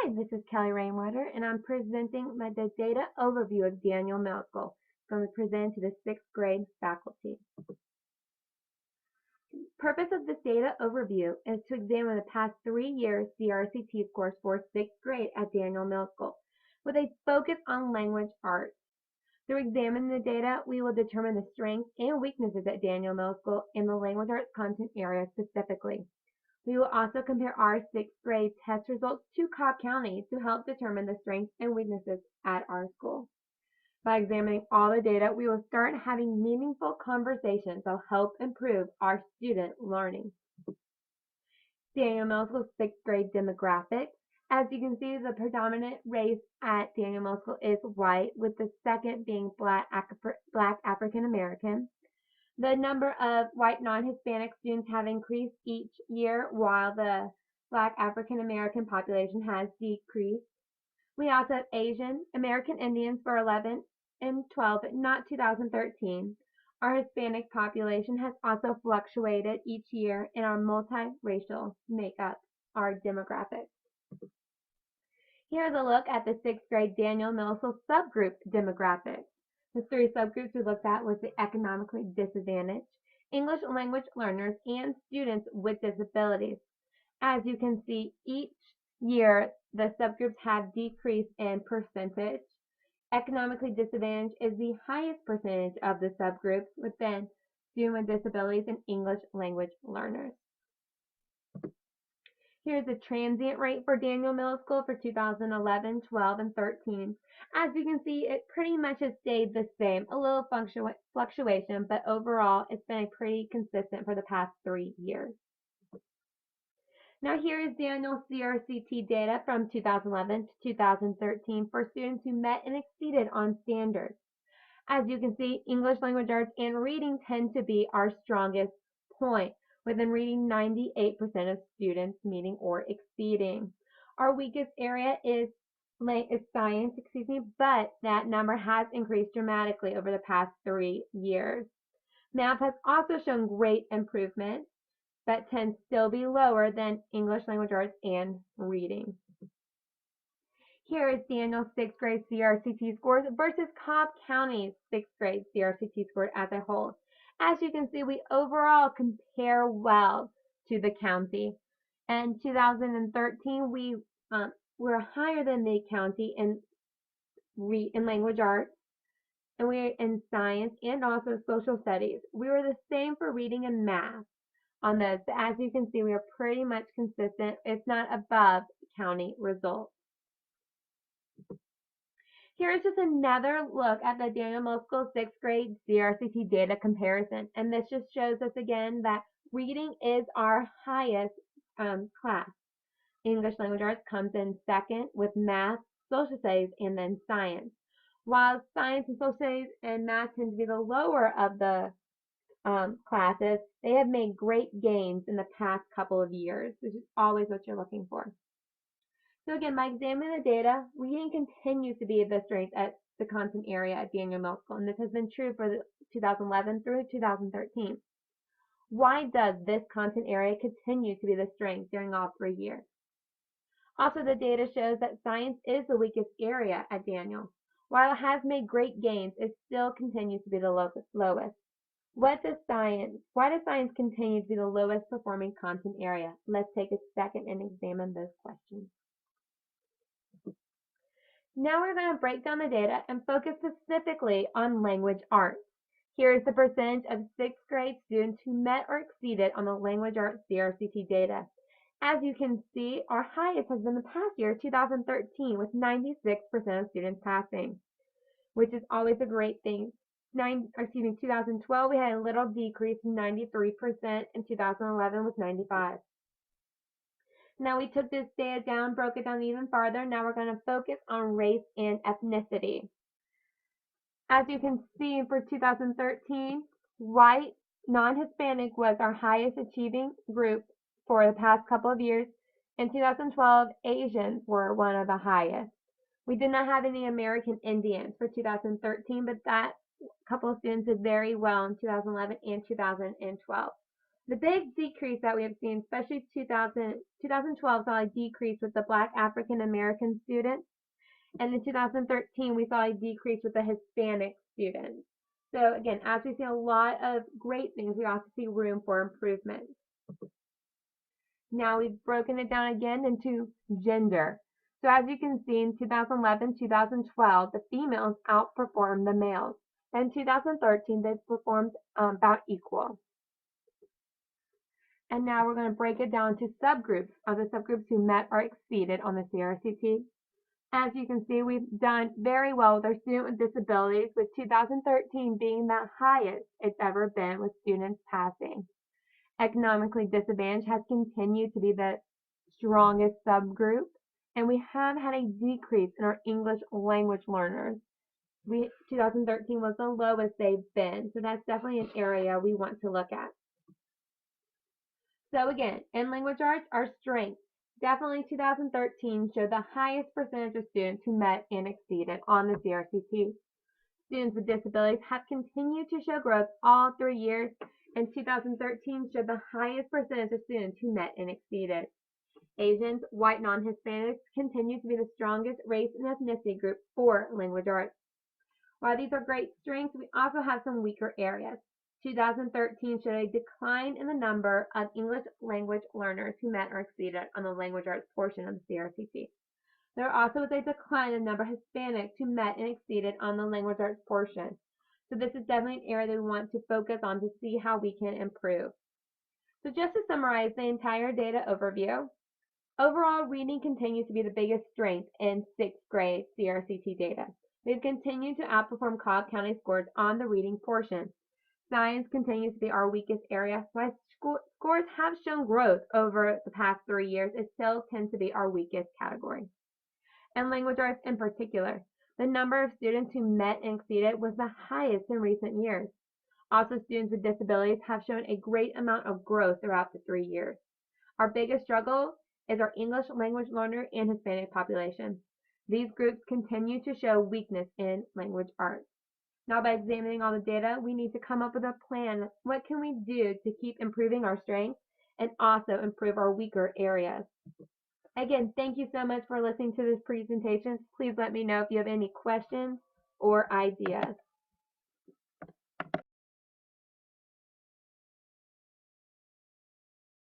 Hi, this is KRainwater, and I'm presenting the data overview of Daniell Middle School. I'm going to present to the 6th grade faculty. The purpose of this data overview is to examine the past 3 years CRCT scores for 6th grade at Daniell Middle School, with a focus on language arts. Through examining the data, we will determine the strengths and weaknesses at Daniell Middle School in the language arts content area specifically. We will also compare our 6th grade test results to Cobb County to help determine the strengths and weaknesses at our school. By examining all the data, we will start having meaningful conversations that will help improve our student learning. Daniell Middle School 6th grade demographics. As you can see, the predominant race at Daniell Middle School is white, with the second being Black African American. The number of white non-Hispanic students have increased each year, while the Black African American population has decreased. We also have Asian American Indians for 11 and 12, but not 2013. Our Hispanic population has also fluctuated each year in our multiracial makeup, our demographics. Here's a look at the 6th grade Daniell Middle School subgroup demographics. The 3 subgroups we looked at was the economically disadvantaged, English language learners, and students with disabilities. As you can see, each year the subgroups have decreased in percentage. Economically disadvantaged is the highest percentage of the subgroups, within students with disabilities and English language learners. Here's the transient rate for Daniell Middle School for 2011, 12, and 13. As you can see, it pretty much has stayed the same, a little fluctuation, but overall it's been pretty consistent for the past 3 years. Now here is Daniell CRCT data from 2011 to 2013 for students who met and exceeded on standards. As you can see, English language arts and reading tend to be our strongest point, within reading 98% of students meeting or exceeding. Our weakest area is science, but that number has increased dramatically over the past 3 years. Math has also shown great improvement, but tends to still be lower than English language arts and reading. Here is Daniell's 6th grade CRCT scores versus Cobb County's 6th grade CRCT scores as a whole. As you can see, we overall compare well to the county. In 2013, we were higher than the county in language arts, and we're in science and also social studies. We were the same for reading and math on those. But as you can see, we are pretty much consistent, if not above county results. Here's just another look at the Daniell Middle School 6th grade CRCT data comparison. And this just shows us again that reading is our highest class. English language arts comes in second, with math, social studies, and then science. While science and social studies and math tend to be the lower of the classes, they have made great gains in the past couple of years, which is always what you're looking for. So again, by examining the data, reading continues to be the strength at the content area at Daniell Middle School, and this has been true for the 2011 through 2013. Why does this content area continue to be the strength during all 3 years? Also, the data shows that science is the weakest area at Daniell. While it has made great gains, it still continues to be the lowest. Why does science continue to be the lowest performing content area? Let's take a second and examine those questions. Now we're going to break down the data and focus specifically on language arts. Here is the percentage of 6th grade students who met or exceeded on the language arts CRCT data. As you can see, our highest has been the past year, 2013, with 96% of students passing, which is always a great thing. 2012, we had a little decrease from 93%, and 2011 was 95%. Now we took this data down, broke it down even farther. Now we're going to focus on race and ethnicity. As you can see, for 2013, white, non-Hispanic was our highest achieving group for the past couple of years. In 2012, Asians were one of the highest. We did not have any American Indians for 2013, but that couple of students did very well in 2011 and 2012. The big decrease that we have seen, especially 2012 saw a decrease with the Black African American students, and in 2013 we saw a decrease with the Hispanic students. So again, as we see a lot of great things, we also see room for improvement. Now we've broken it down again into gender. So as you can see, in 2011, 2012, the females outperformed the males. In 2013, they performed about equal. And now we're going to break it down to subgroups, of the subgroups who met or exceeded on the CRCT. As you can see, we've done very well with our student with disabilities, with 2013 being the highest it's ever been with students passing. Economically disadvantaged has continued to be the strongest subgroup, and we have had a decrease in our English language learners. 2013 was the lowest they've been, so that's definitely an area we want to look at. So again, in language arts, our strength. Definitely 2013 showed the highest percentage of students who met and exceeded on the CRCT. Students with disabilities have continued to show growth all 3 years, and 2013 showed the highest percentage of students who met and exceeded. Asians, white non-Hispanics continue to be the strongest race and ethnicity group for language arts. While these are great strengths, we also have some weaker areas. 2013 showed a decline in the number of English language learners who met or exceeded on the language arts portion of the CRCT. There also was a decline in the number of Hispanics who met and exceeded on the language arts portion. So this is definitely an area that we want to focus on to see how we can improve. So just to summarize the entire data overview, overall reading continues to be the biggest strength in 6th grade CRCT data. They've continued to outperform Cobb County scores on the reading portion. Science continues to be our weakest area. While scores have shown growth over the past 3 years, it still tends to be our weakest category. And language arts in particular, the number of students who met and exceeded was the highest in recent years. Also, students with disabilities have shown a great amount of growth throughout the 3 years. Our biggest struggle is our English language learner and Hispanic population. These groups continue to show weakness in language arts. Now, by examining all the data, we need to come up with a plan. What can we do to keep improving our strengths and also improve our weaker areas? Again, thank you so much for listening to this presentation. Please let me know if you have any questions or ideas.